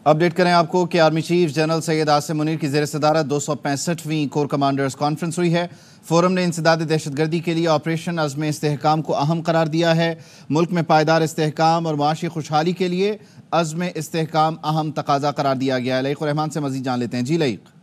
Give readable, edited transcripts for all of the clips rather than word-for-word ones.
Update करें आपको कि army chief general Syed Asim Munir की ज़ेर सदारत 265वीं कोर कमांडर्स कॉन्फ्रेंस हुई है। फोरम ने इंसदाद दहशतगर्दी के लिए ऑपरेशन अज़्म इस्तेहकाम को अहम करार दिया है। मुल्क में पायदार इस्तेहकाम और माशी खुशहाली के लिए अज़्म इस्तेहकाम अहम तकाजा करार दिया गया है। लईक़ रहमान से मज़ीद जान लेते हैं। जी Laiq.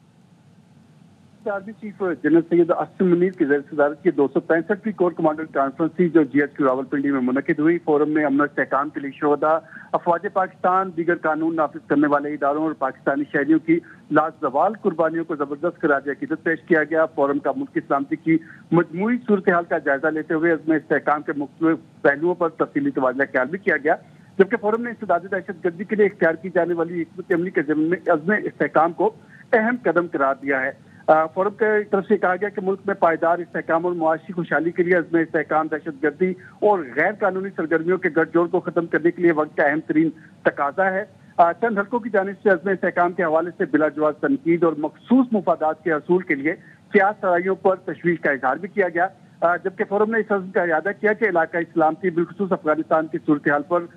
Army chief general Syed Asim Munir की ज़ेर सदारत की 265वीं कोर कमांडर कॉन्फ्रेंस थी जो GHQ रावलपिंडी में मुनक़िद हुई। फोरम में अमन इस्तेहकाम के लिए शोहदा, अफवाज पाकिस्तान, दीगर कानून नाफिज करने वाले इदारों और पाकिस्तानी शहरियों की लाजवाल कुर्बानियों को जबरदस्त करार अकीदत पेश किया गया। फोरम का मुल्क की सलामती की मजमूई सूरत हाल का जायजा लेते हुए अज़्म इस्तेहकाम के मुख्तलिफ पहलुओं पर तफसीली तबादला ख्याल भी किया गया, जबकि फोरम ने इंसदाद दहशतगर्दी के लिए इख्तियार की जाने वाली हिकमत अमली के ज़िम्मे में अज़्म इस्तेहकाम को अहम कदम करार दिया है। फोरम की तरफ से कहा गया कि मुल्क में पायदार इस्तेहकाम और मुआशी खुशहाली के लिए अज़्म इस्तेहकाम दहशतगर्दी और गैर कानूनी सरगर्मियों के गठजोड़ को खत्म करने के लिए वक्त का अहम तरीन तकाजा है। चंद हल्कों की जानिब से अज़्म इस्तेहकाम के हवाले से बिला जवाब तनकीद और मखसूस मुफादात के हसूल के लिए सियासी सराइयों पर तशवीश का इजहार भी किया गया, जबकि फोरम ने इस अज़्म का इरादा किया कि इलाका इस्लामती बिलखुसूस अफगानिस्तान की सूरत हाल पर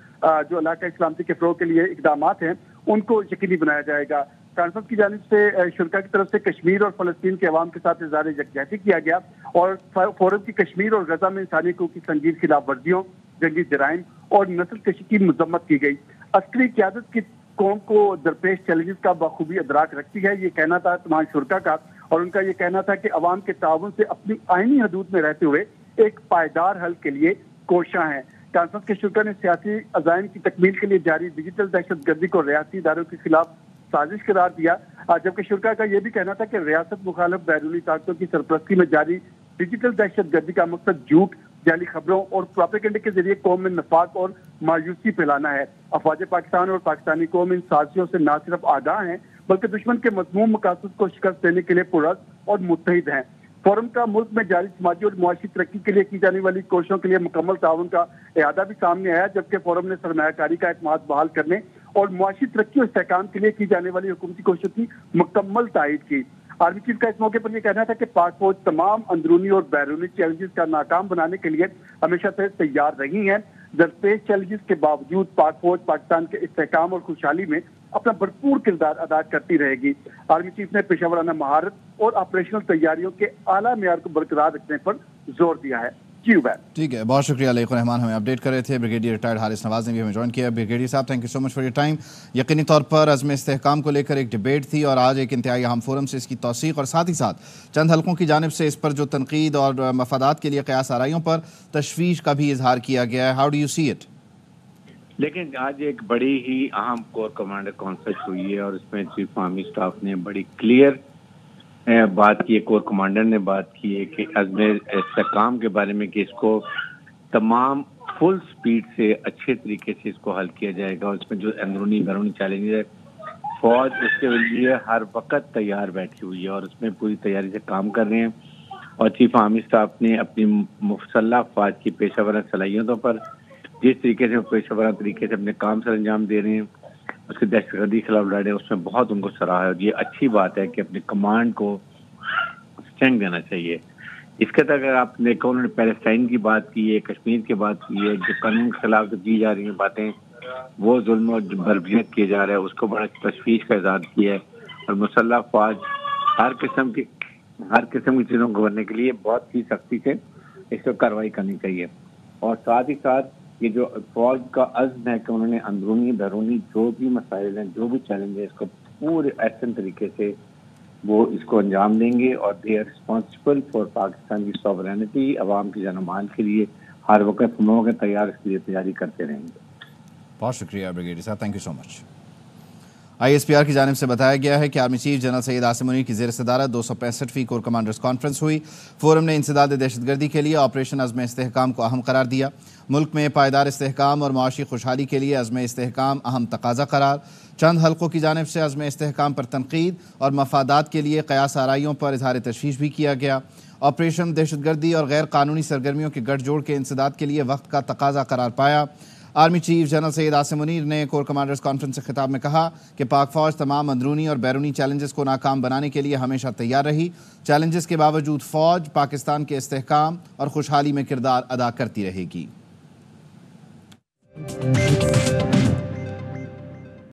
जो इलाका इस्लामती के फ़रोग़ के लिए इक़दाम हैं उनको यकीनी बनाया जाएगा। कॉन्फ्रेंस की जानिब से शुरका की तरफ से कश्मीर और फ़लस्तीन के अवाम के साथ इज़हार यकजहती किया गया और फोरम की कश्मीर और गजा में इंसानी हकूक़ की संगीन खिलाफ वर्जियों, जंगी जराइम और नस्ल कशी की मजम्मत की गई। अस्करी क़यादत की कौम को दरपेश चैलेंजेस का बखूबी अदराक रखती है, ये कहना था तमाम शुरका का, और उनका ये कहना था कि अवाम के ताउन से अपनी आईनी हदूद में रहते हुए एक पायदार हल के लिए कोशां हैं। कॉन्फ्रेंस के शुरका ने सियासी अज़ाइम की तकमील के लिए जारी डिजिटल दहशतगर्दी को रियासती इदारों के खिलाफ साजिश करार दिया, जबकि शुरका का यह भी कहना था कि रियासत मुखालिफ बैरूनी ताकतों की सरपरस्ती में जारी डिजिटल दहशतगर्दी का मकसद झूठ, जाली खबरों और प्रोपेगेंडे के जरिए कौम में नफाक और मायूसी फैलाना है। अफवाज पाकिस्तान और पाकिस्तानी कौम इन साजिशों से न सिर्फ आगाह हैं बल्कि दुश्मन के मज़मूम मकासद को शिकस्त देने के लिए पुरअज़्म और मुत्तहिद हैं। फोरम का मुल्क में जारी समाजी और मुआशी तरक्की के लिए की जाने वाली कोशिशों के लिए मुकम्मल ताउन का इरादा भी सामने आया, जबकि फोरम ने सरमायाकारी का एतमाद बहाल करने और मुआशी तरक्की और इस्तेहकाम के लिए की जाने वाली हुकूमती कोशिशों की मुकम्मल तायद की। आर्मी चीफ का इस मौके पर यह कहना था कि पाक फौज तमाम अंदरूनी और बैरूनी चैलेंजेस का नाकाम बनाने के लिए हमेशा से तैयार रही है। दरपेश चैलेंजेस के बावजूद पाक फौज पाकिस्तान के इस्तेहकाम और खुशहाली में अपना भरपूर किरदार अदा करती रहेगी। आर्मी चीफ ने पेशावराना महारत और ऑपरेशनल तैयारियों के आला मेयार को बरकरार रखने पर जोर दिया है। ठीक है, बहुत शुक्रिया लईक़ रहमान, हमें अपडेट कर रहे थे। ब्रिगेडियर रिटायर्ड हारिस नवाज ने भी हमें ज्वाइन किया। ब्रिगेडियर साहब, thank you so much for your time. यकीनी तौर पर अज़्म इस्तेहकाम को लेकर एक डिबेट थी और आज एक इंतहाई अहम फोरम से इसकी तौसीक़ और साथ ही साथ चंद हल्कों की जानिब से इस पर जो तनकीद और मफादात के लिए क़यास आराइयों पर तशवीश का भी इजहार किया गया है। How do you see it? लेकिन आज एक बड़ी ही अहम कोर कमांडर कॉन्फ्रेंस हुई है और इसमें चीफ आर्मी स्टाफ ने बड़ी क्लियर बात की है, कोर कमांडर ने बात की है कि अज़्म इस्तेहकाम के बारे में कि इसको तमाम फुल स्पीड से अच्छे तरीके से इसको हल किया जाएगा। और इसमें जो अंदरूनी बैरूनी चैलेंज है, फौज उसके लिए हर वक्त तैयार बैठी हुई है और उसमें पूरी तैयारी से काम कर रहे हैं। और चीफ आर्मी स्टाफ ने अपनी मुसल्लह अफवाज की पेशावराना सलाहियतों पर जिस तरीके से पेशावराना तरीके से अपने काम सर अंजाम दे रहे हैं, उसके दहशतगर्दी के खिलाफ लड़ रहे हैं, उसमें बहुत उनको सराहा है। और ये अच्छी बात है कि अपनी कमांड को स्ट्रेंथ देना चाहिए। इसके तक अगर आप देखो, उन्होंने पैलेस्टाइन की बात की है, कश्मीर की बात की है, जो कानून के खिलाफ जो की जा रही हैं बातें, वो जुल्म और बर्बरियत किए जा रहा है, उसको बड़ा तशवीश का इजहार किया है। और मुसल्लह अफवाज हर किस्म की चीज़ों को करने के लिए बहुत ही सख्ती से इस पर कार्रवाई करनी चाहिए। और साथ ही साथ ये जो फौज का अज़्म है कि उन्होंने अंदरूनी बैरूनी जो भी मसाइल हैं, जो भी चैलेंज है, इसको पूरे ऐसे तरीके से वो इसको अंजाम देंगे और they are responsible for Pakistan की सॉवरेनिटी, अवाम की जान माल के लिए हर वक्त मौके तैयार इसके लिए तैयारी करते रहेंगे। बहुत शुक्रिया ब्रिगेडियर साहब, thank you so much. ISPR की जानिब से बताया गया है कि army chief general Syed Asim Munir की ज़ेर सदारत 265वीं कोर कमांडर्स कॉन्फ्रेंस हुई। फोरम ने इंसदाद दहशतगर्दी के लिए ऑपरेशन अज़्म इस्तेहकाम को अहम करार दिया। मुल्क में पायदार इस्तेहकाम और मुआशी खुशहाली के लिए अज़्म इस्तेहकाम अहम तकाजा करार। चंद हल्कों की जानिब से अज़्म इस्तेहकाम पर तनकीद और मफादात के लिए क़यास आराइयों पर इजहार तशवीश भी किया गया। ऑपरेशन दहशतगर्दी और गैर कानूनी सरगर्मियों के गठजोड़ के इंसदाद के लिए वक्त का तकाजा करार पाया। Army chief general Syed Asim Munir ने कोर कमांडर्स कॉन्फ्रेंस से खिताब में कहा कि पाक फौज तमाम अंदरूनी और बैरूनी चैलेंजेस को नाकाम बनाने के लिए हमेशा तैयार रही। चैलेंजेस के बावजूद फौज पाकिस्तान के इस्तेहकाम और खुशहाली में किरदार अदा करती रहेगी।